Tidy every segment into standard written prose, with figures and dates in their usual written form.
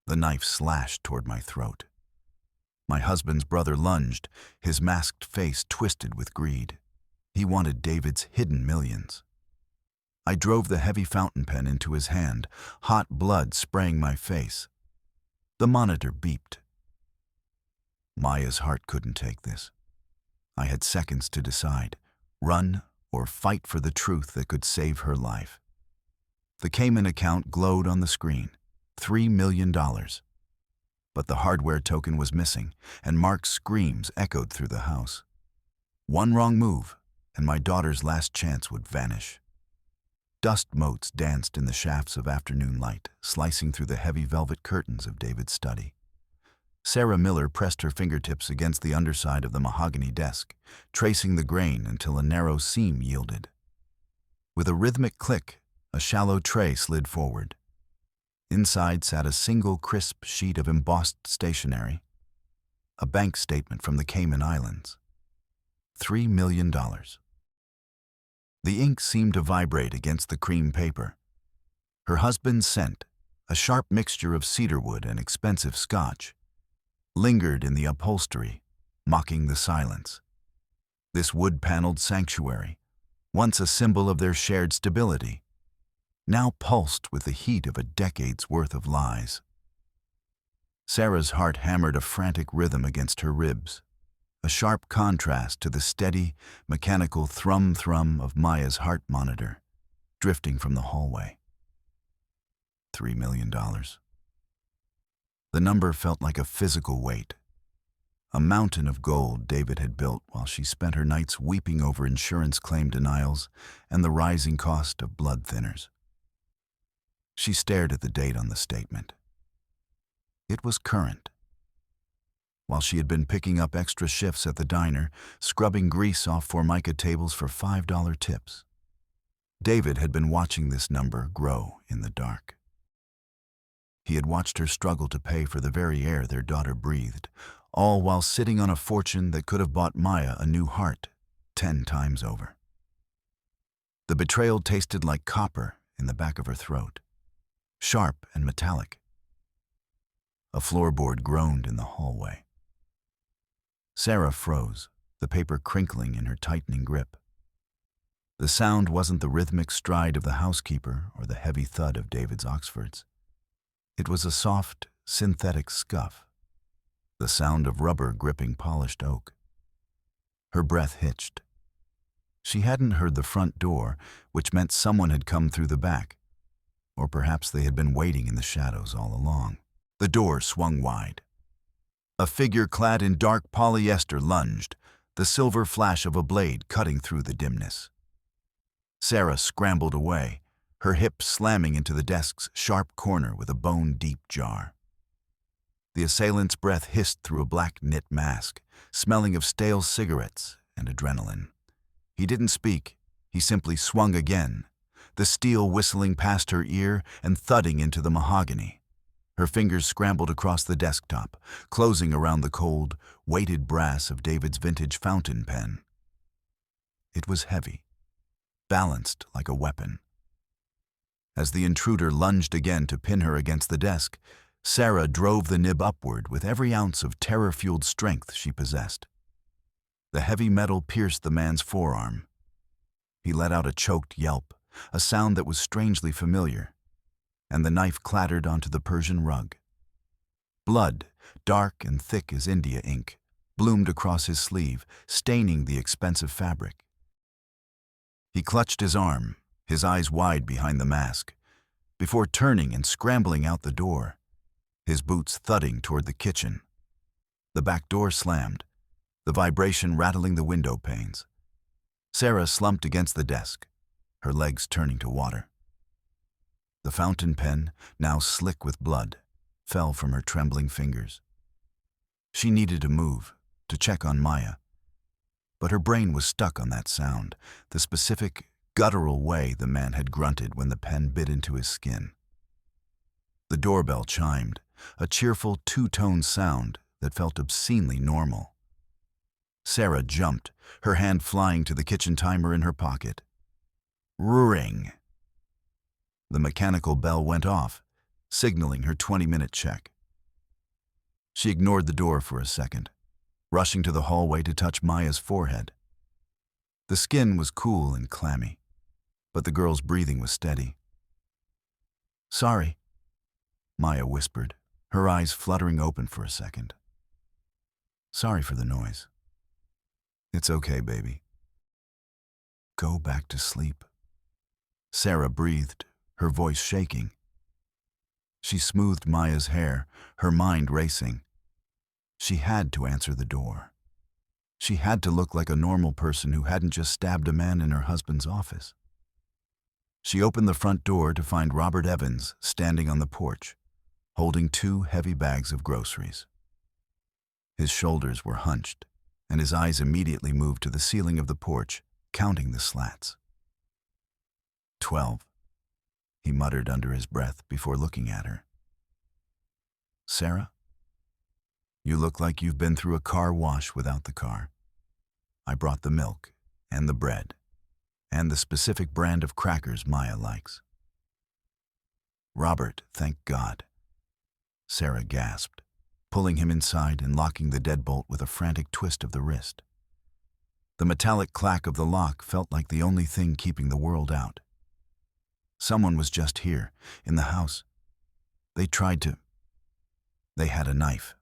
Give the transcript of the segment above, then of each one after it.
The knife slashed toward my throat. My husband's brother lunged, his masked face twisted with greed. He wanted David's hidden millions. I drove the heavy fountain pen into his hand, hot blood spraying my face. The monitor beeped. Maya's heart couldn't take this. I had seconds to decide, run or fight for the truth that could save her life. The Cayman account glowed on the screen, $3 million. But the hardware token was missing, and Mark's screams echoed through the house. One wrong move, and my daughter's last chance would vanish. Dust motes danced in the shafts of afternoon light, slicing through the heavy velvet curtains of David's study. Sarah Miller pressed her fingertips against the underside of the mahogany desk, tracing the grain until a narrow seam yielded. With a rhythmic click, a shallow tray slid forward. Inside sat a single crisp sheet of embossed stationery, a bank statement from the Cayman Islands. $3 million. The ink seemed to vibrate against the cream paper. Her husband's scent, a sharp mixture of cedarwood and expensive scotch, lingered in the upholstery, mocking the silence. This wood-paneled sanctuary, once a symbol of their shared stability, now pulsed with the heat of a decade's worth of lies. Sarah's heart hammered a frantic rhythm against her ribs, a sharp contrast to the steady, mechanical thrum-thrum of Maya's heart monitor, drifting from the hallway. $3 million. The number felt like a physical weight, a mountain of gold David had built while she spent her nights weeping over insurance claim denials and the rising cost of blood thinners. She stared at the date on the statement. It was current. While she had been picking up extra shifts at the diner, scrubbing grease off Formica tables for $5 tips, David had been watching this number grow in the dark. He had watched her struggle to pay for the very air their daughter breathed, all while sitting on a fortune that could have bought Maya a new heart 10 times over. The betrayal tasted like copper in the back of her throat, sharp and metallic. A floorboard groaned in the hallway. Sarah froze, the paper crinkling in her tightening grip. The sound wasn't the rhythmic stride of the housekeeper or the heavy thud of David's Oxfords. It was a soft, synthetic scuff, the sound of rubber gripping polished oak. Her breath hitched. She hadn't heard the front door, which meant someone had come through the back, or perhaps they had been waiting in the shadows all along. The door swung wide. A figure clad in dark polyester lunged, the silver flash of a blade cutting through the dimness. Sarah scrambled away, her hip slamming into the desk's sharp corner with a bone-deep jar. The assailant's breath hissed through a black knit mask, smelling of stale cigarettes and adrenaline. He didn't speak, he simply swung again, the steel whistling past her ear and thudding into the mahogany. Her fingers scrambled across the desktop, closing around the cold, weighted brass of David's vintage fountain pen. It was heavy, balanced like a weapon. As the intruder lunged again to pin her against the desk, Sarah drove the nib upward with every ounce of terror-fueled strength she possessed. The heavy metal pierced the man's forearm. He let out a choked yelp, a sound that was strangely familiar, and the knife clattered onto the Persian rug. Blood, dark and thick as India ink, bloomed across his sleeve, staining the expensive fabric. He clutched his arm, his eyes wide behind the mask, before turning and scrambling out the door, his boots thudding toward the kitchen. The back door slammed, the vibration rattling the window panes. Sarah slumped against the desk, her legs turning to water. The fountain pen, now slick with blood, fell from her trembling fingers. She needed to move, to check on Maya, but her brain was stuck on that sound, the specific, guttural way the man had grunted when the pen bit into his skin. The doorbell chimed, a cheerful two-tone sound that felt obscenely normal. Sarah jumped, her hand flying to the kitchen timer in her pocket. Ring. The mechanical bell went off, signaling her 20-minute check. She ignored the door for a second, rushing to the hallway to touch Maya's forehead. The skin was cool and clammy, but the girl's breathing was steady. "Sorry," Maya whispered, her eyes fluttering open for a second. "Sorry for the noise." "It's okay, baby. Go back to sleep." Sarah breathed, her voice shaking. She smoothed Maya's hair, her mind racing. She had to answer the door. She had to look like a normal person who hadn't just stabbed a man in her husband's office. She opened the front door to find Robert Evans standing on the porch, holding 2 heavy bags of groceries. His shoulders were hunched, and his eyes immediately moved to the ceiling of the porch, counting the slats. 12, he muttered under his breath before looking at her. "Sarah, you look like you've been through a car wash without the car. I brought the milk and the bread and the specific brand of crackers Maya likes." "Robert, thank God," Sarah gasped, pulling him inside and locking the deadbolt with a frantic twist of the wrist. The metallic clack of the lock felt like the only thing keeping the world out. Someone was just here, in the house. They had a knife.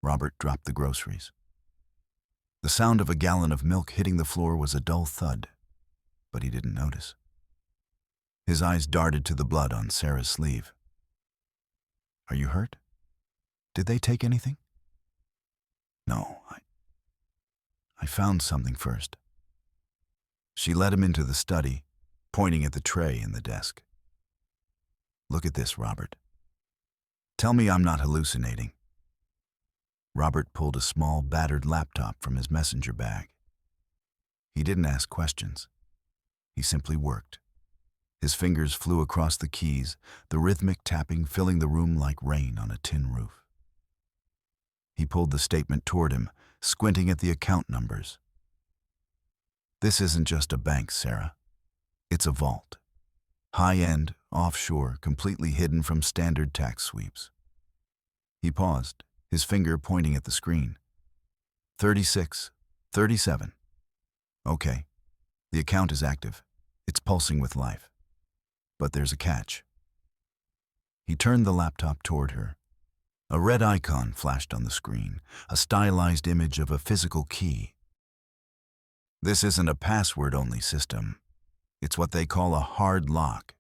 Robert dropped the groceries. The sound of a gallon of milk hitting the floor was a dull thud, but he didn't notice. His eyes darted to the blood on Sarah's sleeve. "Are you hurt? Did they take anything?" "No, I found something first." She led him into the study, pointing at the tray in the desk. "Look at this, Robert. Tell me I'm not hallucinating." Robert pulled a small, battered laptop from his messenger bag. He didn't ask questions. He simply worked. His fingers flew across the keys, the rhythmic tapping filling the room like rain on a tin roof. He pulled the statement toward him, squinting at the account numbers. "This isn't just a bank, Sarah. It's a vault. High-end, offshore, completely hidden from standard tax sweeps." He paused, his finger pointing at the screen. 36, 37. "Okay, the account is active. It's pulsing with life. But there's a catch." He turned the laptop toward her. A red icon flashed on the screen, a stylized image of a physical key. "This isn't a password-only system. It's what they call a hard lock.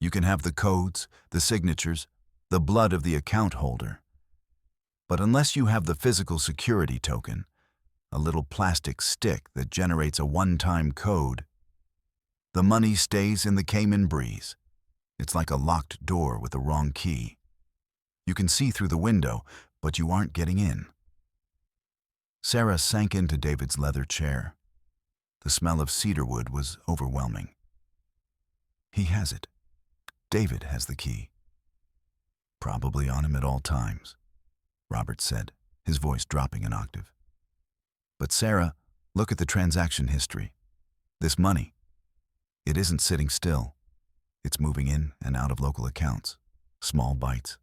You can have the codes, the signatures, the blood of the account holder. But unless you have the physical security token, a little plastic stick that generates a one-time code, the money stays in the Cayman breeze. It's like a locked door with the wrong key. You can see through the window, but you aren't getting in." Sarah sank into David's leather chair. The smell of cedarwood was overwhelming. "He has it. David has the key." "Probably on him at all times," Robert said, his voice dropping an octave. "But Sarah, look at the transaction history. This money, it isn't sitting still. It's moving in and out of local accounts, small bites,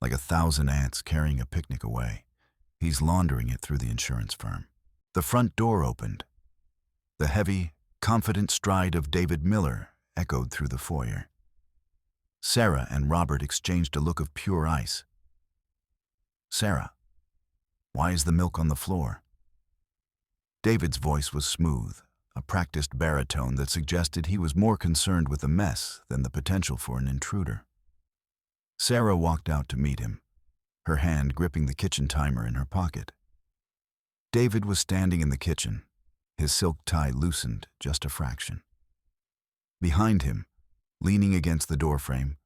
like 1,000 ants carrying a picnic away. He's laundering it through the insurance firm." The front door opened. The heavy, confident stride of David Miller echoed through the foyer. Sarah and Robert exchanged a look of pure ice. "Sarah, why is the milk on the floor?" David's voice was smooth, a practiced baritone that suggested he was more concerned with the mess than the potential for an intruder. Sarah walked out to meet him, her hand gripping the kitchen timer in her pocket. David was standing in the kitchen, his silk tie loosened just a fraction. Behind him, leaning against the doorframe,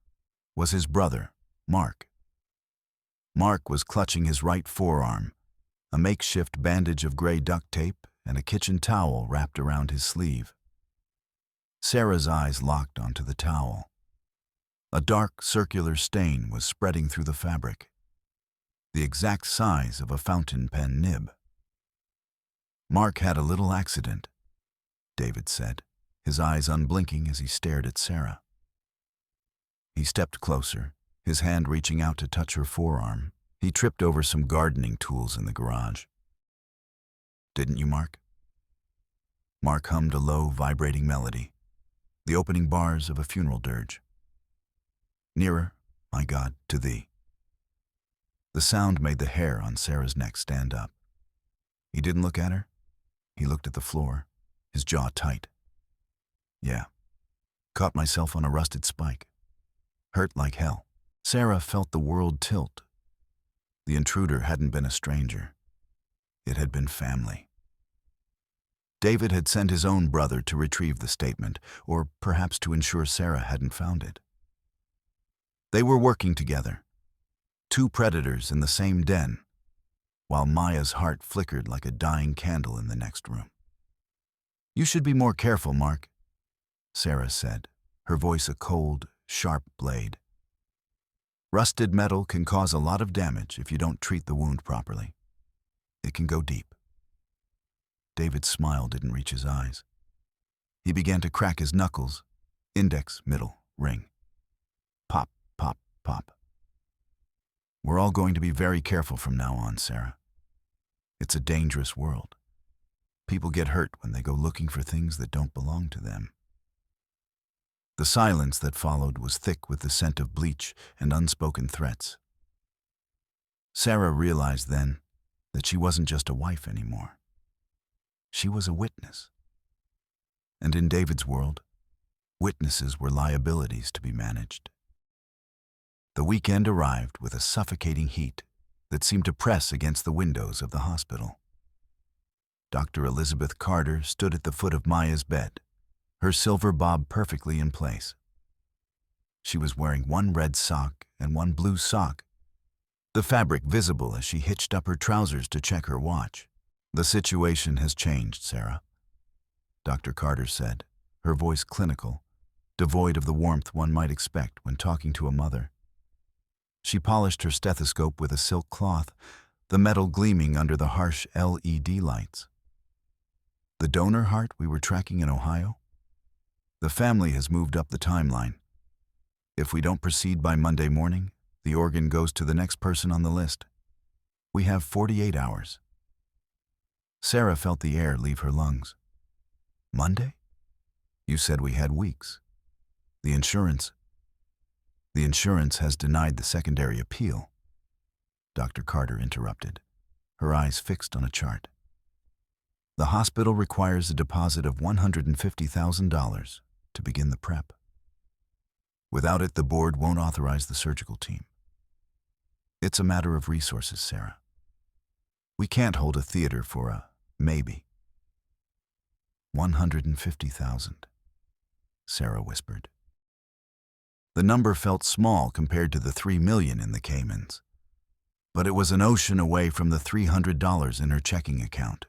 was his brother, Mark. Mark was clutching his right forearm, a makeshift bandage of gray duct tape and a kitchen towel wrapped around his sleeve. Sarah's eyes locked onto the towel. A dark, circular stain was spreading through the fabric, the exact size of a fountain pen nib. "Mark had a little accident," David said, his eyes unblinking as he stared at Sarah. He stepped closer, his hand reaching out to touch her forearm, He tripped over some gardening tools in the garage. "Didn't you, Mark?" Mark hummed a low, vibrating melody, the opening bars of a funeral dirge. "Nearer, my God, to thee." The sound made the hair on Sarah's neck stand up. He didn't look at her. He looked at the floor, his jaw tight. "Yeah. Caught myself on a rusted spike. Hurt like hell." Sarah felt the world tilt. The intruder hadn't been a stranger. It had been family. David had sent his own brother to retrieve the statement, or perhaps to ensure Sarah hadn't found it. They were working together, two predators in the same den, while Maya's heart flickered like a dying candle in the next room. "You should be more careful, Mark," Sarah said, her voice a cold, sharp blade. "Rusted metal can cause a lot of damage if you don't treat the wound properly. It can go deep." David's smile didn't reach his eyes. He began to crack his knuckles, index, middle, ring. Pop, pop, pop. "We're all going to be very careful from now on, Sarah. It's a dangerous world. People get hurt when they go looking for things that don't belong to them." The silence that followed was thick with the scent of bleach and unspoken threats. Sarah realized then that she wasn't just a wife anymore. She was a witness. And in David's world, witnesses were liabilities to be managed. The weekend arrived with a suffocating heat that seemed to press against the windows of the hospital. Dr. Elizabeth Carter stood at the foot of Maya's bed, her silver bob perfectly in place. She was wearing one red sock and one blue sock, the fabric visible as she hitched up her trousers to check her watch. "The situation has changed, Sarah," Dr. Carter said, her voice clinical, devoid of the warmth one might expect when talking to a mother. She polished her stethoscope with a silk cloth, the metal gleaming under the harsh LED lights. "The donor heart we were tracking in Ohio? The family has moved up the timeline. If we don't proceed by Monday morning, the organ goes to the next person on the list. We have 48 hours. Sarah felt the air leave her lungs. "Monday? You said we had weeks. The insurance has denied the secondary appeal," Dr. Carter interrupted, her eyes fixed on a chart. "The hospital requires a deposit of $150,000 to begin the prep. Without it, the board won't authorize the surgical team. It's a matter of resources, Sarah. We can't hold a theater for a maybe." $150,000, Sarah whispered. The number felt small compared to the $3 million in the Caymans, but it was an ocean away from the $300 in her checking account.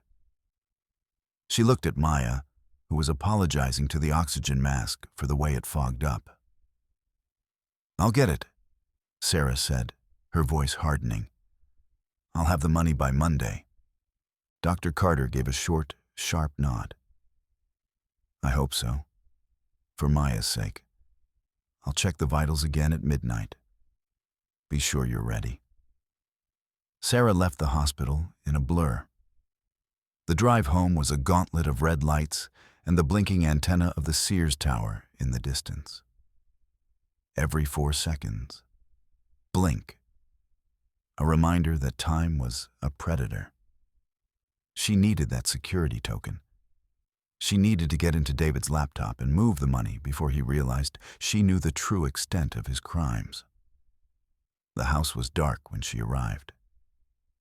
She looked at Maya, who was apologizing to the oxygen mask for the way it fogged up. "I'll get it," Sarah said, her voice hardening. "I'll have the money by Monday." Dr. Carter gave a short, sharp nod. "I hope so. For Maya's sake. I'll check the vitals again at midnight. Be sure you're ready." Sarah left the hospital in a blur. The drive home was a gauntlet of red lights and the blinking antenna of the Sears Tower in the distance. Every 4 seconds, blink. A reminder that time was a predator. She needed that security token. She needed to get into David's laptop and move the money before he realized she knew the true extent of his crimes. The house was dark when she arrived.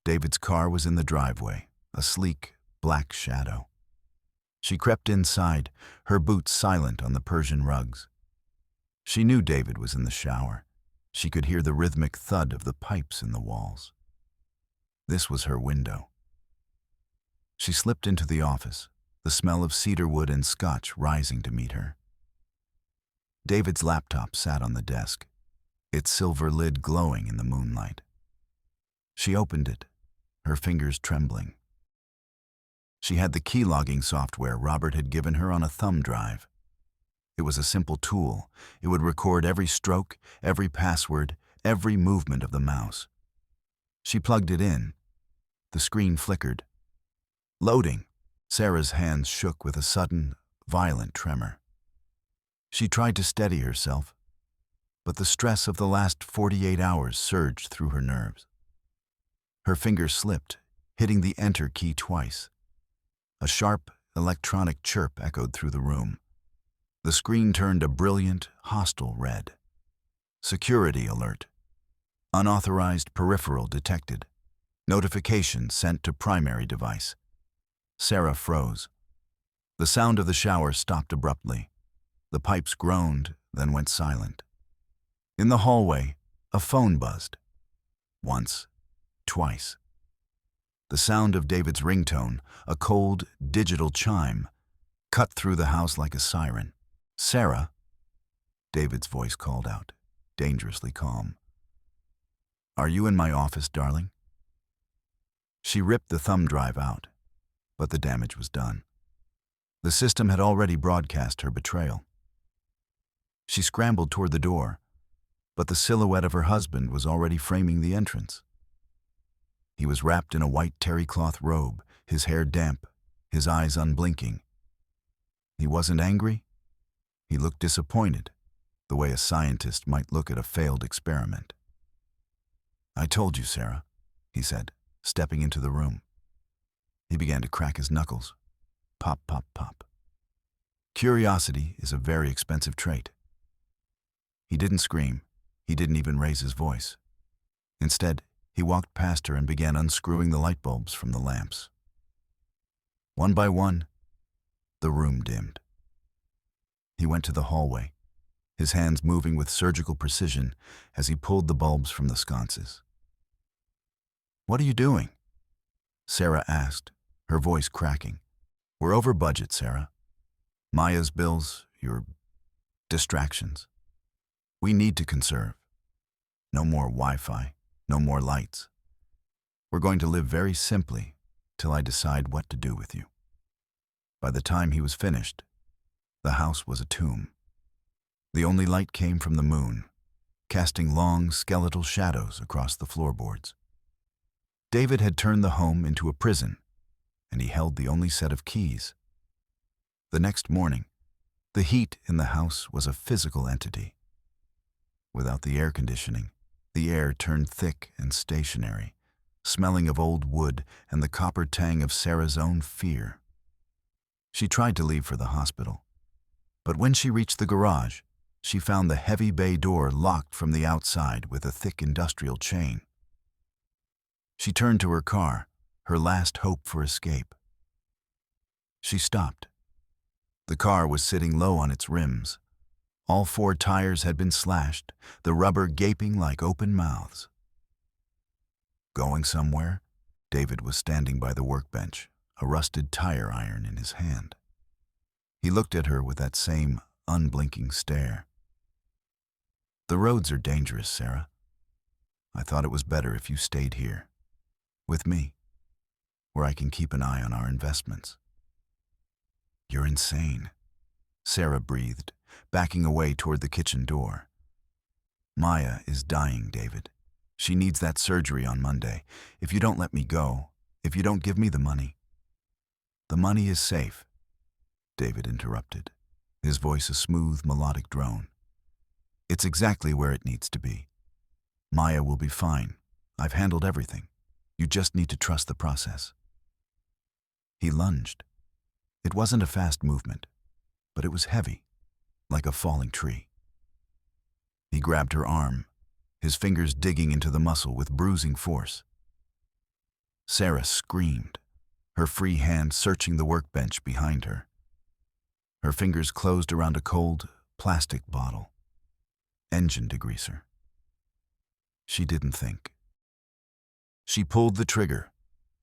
David's car was in the driveway, a sleek, black shadow. She crept inside, her boots silent on the Persian rugs. She knew David was in the shower. She could hear the rhythmic thud of the pipes in the walls. This was her window. She slipped into the office, the smell of cedarwood and scotch rising to meet her. David's laptop sat on the desk, its silver lid glowing in the moonlight. She opened it, her fingers trembling. She had the keylogging software Robert had given her on a thumb drive. It was a simple tool. It would record every stroke, every password, every movement of the mouse. She plugged it in. The screen flickered. Loading. Sarah's hands shook with a sudden, violent tremor. She tried to steady herself, but the stress of the last 48 hours surged through her nerves. Her fingers slipped, hitting the enter key twice. A sharp, electronic chirp echoed through the room. The screen turned a brilliant, hostile red. Security alert. Unauthorized peripheral detected. Notification sent to primary device. Sarah froze. The sound of the shower stopped abruptly. The pipes groaned, then went silent. In the hallway, a phone buzzed. Once, twice. The sound of David's ringtone, a cold, digital chime, cut through the house like a siren. "Sarah," David's voice called out, dangerously calm. "Are you in my office, darling?" She ripped the thumb drive out, but the damage was done. The system had already broadcast her betrayal. She scrambled toward the door, but the silhouette of her husband was already framing the entrance. He was wrapped in a white terry cloth robe, his hair damp, his eyes unblinking. He wasn't angry. He looked disappointed, the way a scientist might look at a failed experiment. "I told you, Sarah," he said, stepping into the room. He began to crack his knuckles. Pop, pop, pop. Curiosity is a very expensive trait. He didn't scream. He didn't even raise his voice. Instead, he walked past her and began unscrewing the light bulbs from the lamps. One by one, the room dimmed. He went to the hallway, his hands moving with surgical precision as he pulled the bulbs from the sconces. "What are you doing?" Sarah asked, her voice cracking. "We're over budget, Sarah. Maya's bills, your distractions. We need to conserve. No more Wi-Fi, no more lights. We're going to live very simply till I decide what to do with you." By the time he was finished, the house was a tomb. The only light came from the moon, casting long, skeletal shadows across the floorboards. David had turned the home into a prison, and he held the only set of keys. The next morning, the heat in the house was a physical entity. Without the air conditioning, the air turned thick and stationary, smelling of old wood and the copper tang of Sarah's own fear. She tried to leave for the hospital, but when she reached the garage, she found the heavy bay door locked from the outside with a thick industrial chain. She turned to her car, her last hope for escape. She stopped. The car was sitting low on its rims. All 4 tires had been slashed, the rubber gaping like open mouths. "Going somewhere?" David was standing by the workbench, a rusted tire iron in his hand. He looked at her with that same unblinking stare. "The roads are dangerous, Sarah. I thought it was better if you stayed here, with me, where I can keep an eye on our investments." "You're insane," Sarah breathed, backing away toward the kitchen door. "Maya is dying, David. She needs that surgery on Monday. If you don't let me go, if you don't give me the money—" "The money is safe," David interrupted, his voice a smooth, melodic drone. "It's exactly where it needs to be. Maya will be fine. I've handled everything. You just need to trust the process." He lunged. It wasn't a fast movement, but it was heavy, like a falling tree. He grabbed her arm, his fingers digging into the muscle with bruising force. Sarah screamed, her free hand searching the workbench behind her. Her fingers closed around a cold, plastic bottle. Engine degreaser. She didn't think. She pulled the trigger,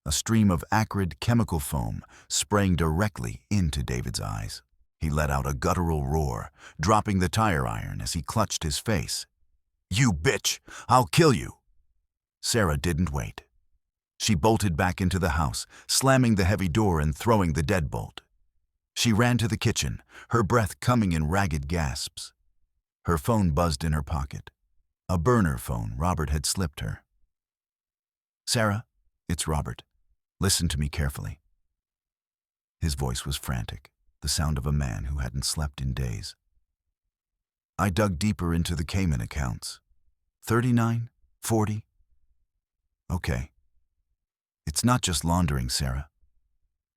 a stream of acrid chemical foam spraying directly into David's eyes. He let out a guttural roar, dropping the tire iron as he clutched his face. "You bitch! I'll kill you!" Sarah didn't wait. She bolted back into the house, slamming the heavy door and throwing the deadbolt. She ran to the kitchen, her breath coming in ragged gasps. Her phone buzzed in her pocket. A burner phone Robert had slipped her. Sarah, it's Robert. Listen to me carefully. His voice was frantic, the sound of a man who hadn't slept in days. I dug deeper into the Cayman accounts. 39? 40? Okay. It's not just laundering, Sarah.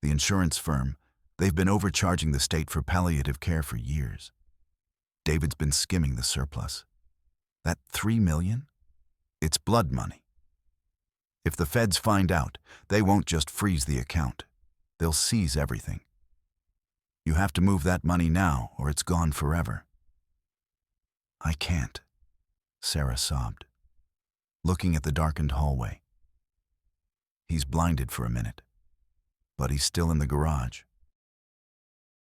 The insurance firm, they've been overcharging the state for palliative care for years. David's been skimming the surplus. That $3 million? It's blood money. If the feds find out, they won't just freeze the account. They'll seize everything. You have to move that money now, or it's gone forever. I can't, Sarah sobbed, looking at the darkened hallway. He's blinded for a minute, but he's still in the garage.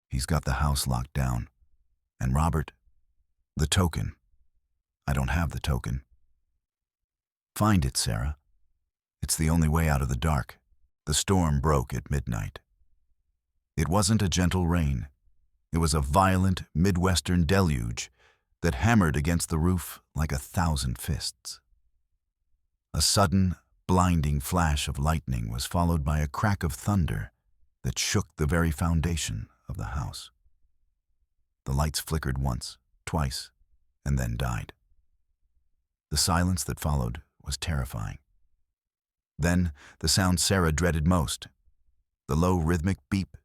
He's got the house locked down. And Robert, the token. I don't have the token. Find it, Sarah. It's the only way out of the dark. The storm broke at midnight. It wasn't a gentle rain. It was a violent Midwestern deluge that hammered against the roof like 1,000 fists. A sudden, blinding flash of lightning was followed by a crack of thunder that shook the very foundation of the house. The lights flickered once, twice, and then died. The silence that followed was terrifying. Then, the sound Sarah dreaded most, the low rhythmic beep,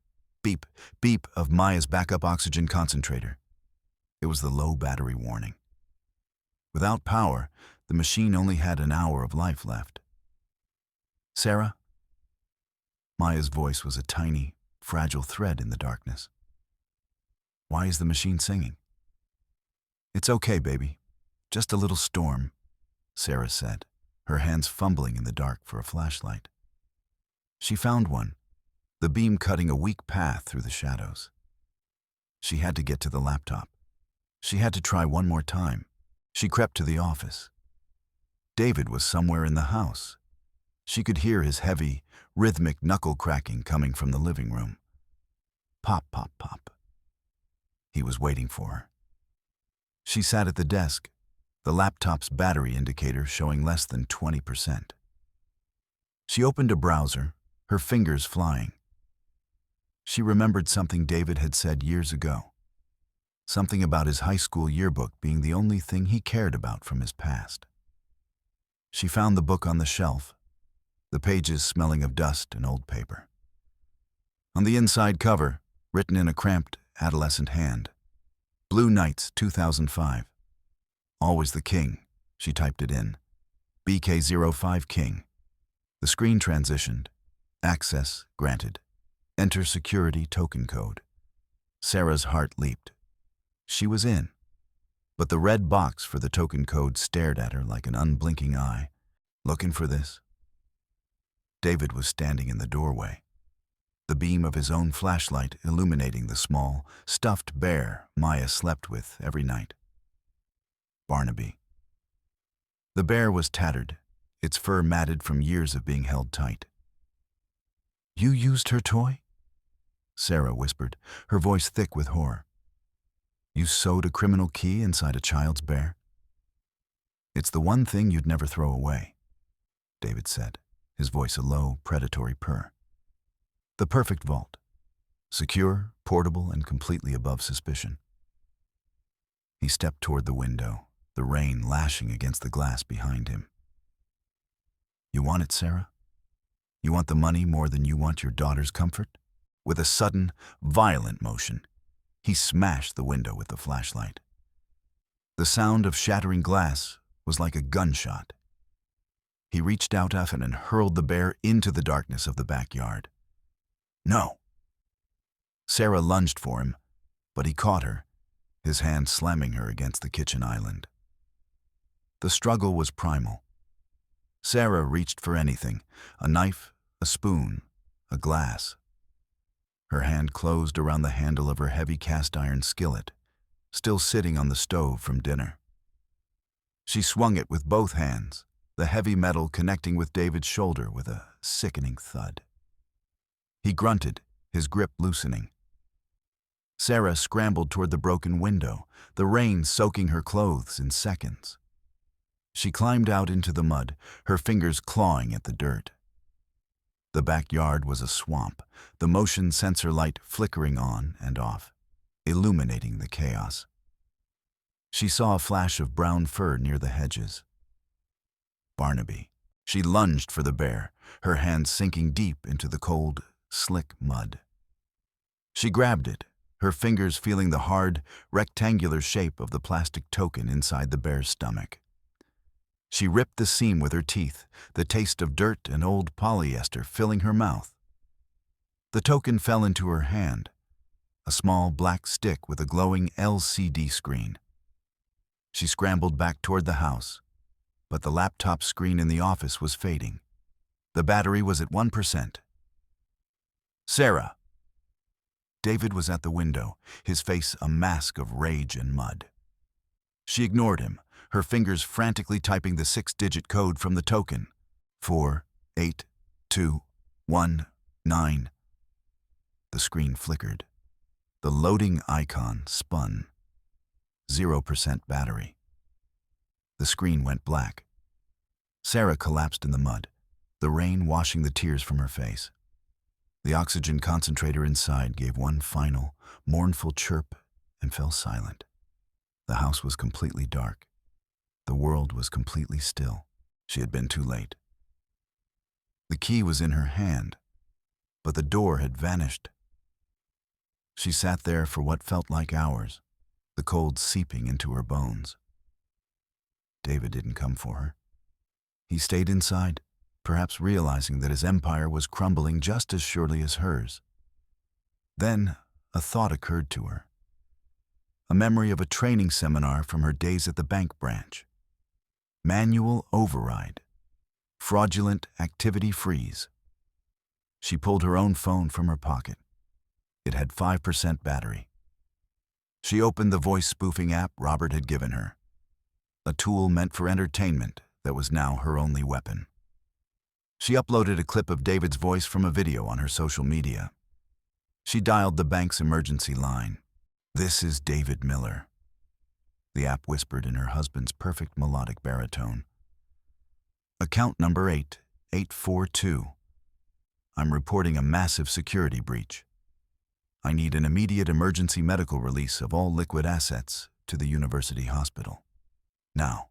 beep, beep of Maya's backup oxygen concentrator. It was the low battery warning. Without power, the machine only had an hour of life left. Sarah? Maya's voice was a tiny, fragile thread in the darkness. Why is the machine singing? It's okay, baby. Just a little storm, Sarah said, her hands fumbling in the dark for a flashlight. She found one, the beam cutting a weak path through the shadows. She had to get to the laptop. She had to try one more time. She crept to the office. David was somewhere in the house. She could hear his heavy, rhythmic knuckle cracking coming from the living room. Pop, pop, pop. He was waiting for her. She sat at the desk, the laptop's battery indicator showing less than 20%. She opened a browser, her fingers flying. She remembered something David had said years ago. Something about his high school yearbook being the only thing he cared about from his past. She found the book on the shelf, the pages smelling of dust and old paper. On the inside cover, written in a cramped, adolescent hand, Blue Knights 2005. Always the king, she typed it in. BK05 King. The screen transitioned. Access granted. Enter security token code. Sarah's heart leaped. She was in. But the red box for the token code stared at her like an unblinking eye. Looking for this? David was standing in the doorway, the beam of his own flashlight illuminating the small, stuffed bear Maya slept with every night. Barnaby. The bear was tattered, its fur matted from years of being held tight. You used her toy? Sarah whispered, her voice thick with horror. You sewed a criminal key inside a child's bear? It's the one thing you'd never throw away, David said, his voice a low, predatory purr. The perfect vault. Secure, portable, and completely above suspicion. He stepped toward the window, the rain lashing against the glass behind him. You want it, Sarah? You want the money more than you want your daughter's comfort? With a sudden, violent motion, he smashed the window with the flashlight. The sound of shattering glass was like a gunshot. He reached out and hurled the bear into the darkness of the backyard. No! Sarah lunged for him, but he caught her, his hand slamming her against the kitchen island. The struggle was primal. Sarah reached for anything, a knife, a spoon, a glass. Her hand closed around the handle of her heavy cast-iron skillet, still sitting on the stove from dinner. She swung it with both hands, the heavy metal connecting with David's shoulder with a sickening thud. He grunted, his grip loosening. Sarah scrambled toward the broken window, the rain soaking her clothes in seconds. She climbed out into the mud, her fingers clawing at the dirt. The backyard was a swamp, the motion sensor light flickering on and off, illuminating the chaos. She saw a flash of brown fur near the hedges. Barnaby. She lunged for the bear, her hands sinking deep into the cold, slick mud. She grabbed it, her fingers feeling the hard, rectangular shape of the plastic token inside the bear's stomach. She ripped the seam with her teeth, the taste of dirt and old polyester filling her mouth. The token fell into her hand, a small black stick with a glowing LCD screen. She scrambled back toward the house, but the laptop screen in the office was fading. The battery was at 1%. Sarah. David was at the window, his face a mask of rage and mud. She ignored him, her fingers frantically typing the 6-digit code from the token. 48219. The screen flickered. The loading icon spun. 0% battery. The screen went black. Sarah collapsed in the mud, the rain washing the tears from her face. The oxygen concentrator inside gave one final, mournful chirp and fell silent. The house was completely dark. The world was completely still. She had been too late. The key was in her hand, but the door had vanished. She sat there for what felt like hours, the cold seeping into her bones. David didn't come for her. He stayed inside, perhaps realizing that his empire was crumbling just as surely as hers. Then a thought occurred to her. A memory of a training seminar from her days at the bank branch. Manual override. Fraudulent activity freeze. She pulled her own phone from her pocket. It had 5% battery. She opened the voice spoofing app Robert had given her, a tool meant for entertainment that was now her only weapon. She uploaded a clip of David's voice from a video on her social media. She dialed the bank's emergency line. "This is David Miller," the app whispered in her husband's perfect melodic baritone. "Account number 8842. I'm reporting a massive security breach. I need an immediate emergency medical release of all liquid assets to the university hospital. Now,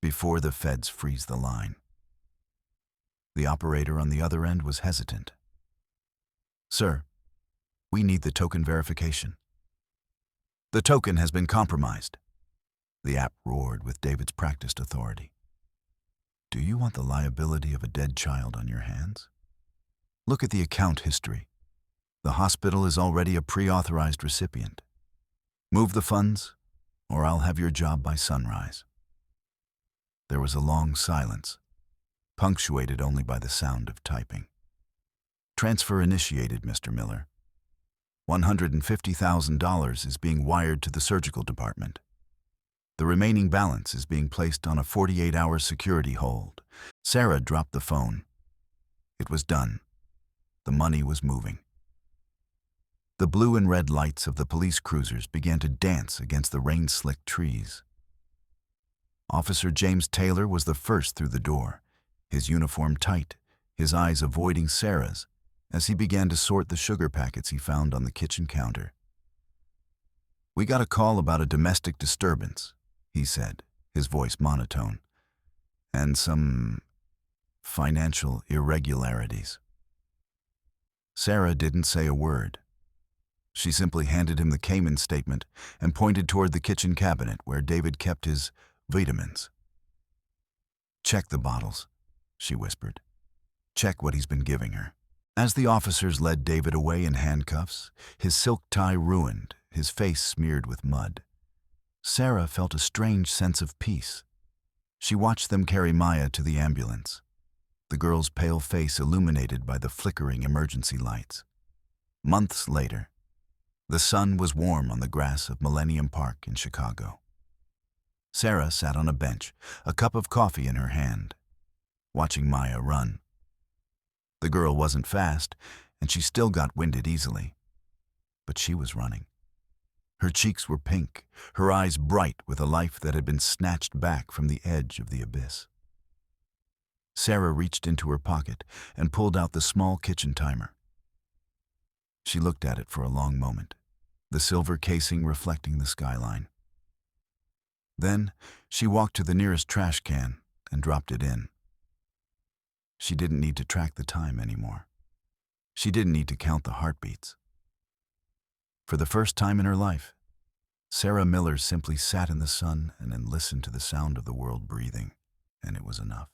before the feds freeze the line." The operator on the other end was hesitant. "Sir, we need the token verification." "The token has been compromised," the app roared with David's practiced authority. "Do you want the liability of a dead child on your hands? Look at the account history. The hospital is already a pre-authorized recipient. Move the funds, or I'll have your job by sunrise." There was a long silence, punctuated only by the sound of typing. "Transfer initiated, Mr. Miller. $150,000 is being wired to the surgical department. The remaining balance is being placed on a 48-hour security hold." Sarah dropped the phone. It was done. The money was moving. The blue and red lights of the police cruisers began to dance against the rain-slicked trees. Officer James Taylor was the first through the door, his uniform tight, his eyes avoiding Sarah's, as he began to sort the sugar packets he found on the kitchen counter. "We got a call about a domestic disturbance," he said, his voice monotone, "and some financial irregularities." Sarah didn't say a word. She simply handed him the Cayman statement and pointed toward the kitchen cabinet where David kept his vitamins. "Check the bottles," she whispered. "Check what he's been giving her." As the officers led David away in handcuffs, his silk tie ruined, his face smeared with mud, Sarah felt a strange sense of peace. She watched them carry Maya to the ambulance, the girl's pale face illuminated by the flickering emergency lights. Months later, the sun was warm on the grass of Millennium Park in Chicago. Sarah sat on a bench, a cup of coffee in her hand, watching Maya run. The girl wasn't fast, and she still got winded easily, but she was running. Her cheeks were pink, her eyes bright with a life that had been snatched back from the edge of the abyss. Sarah reached into her pocket and pulled out the small kitchen timer. She looked at it for a long moment, the silver casing reflecting the skyline. Then she walked to the nearest trash can and dropped it in. She didn't need to track the time anymore. She didn't need to count the heartbeats. For the first time in her life, Sarah Miller simply sat in the sun and listened to the sound of the world breathing, and it was enough.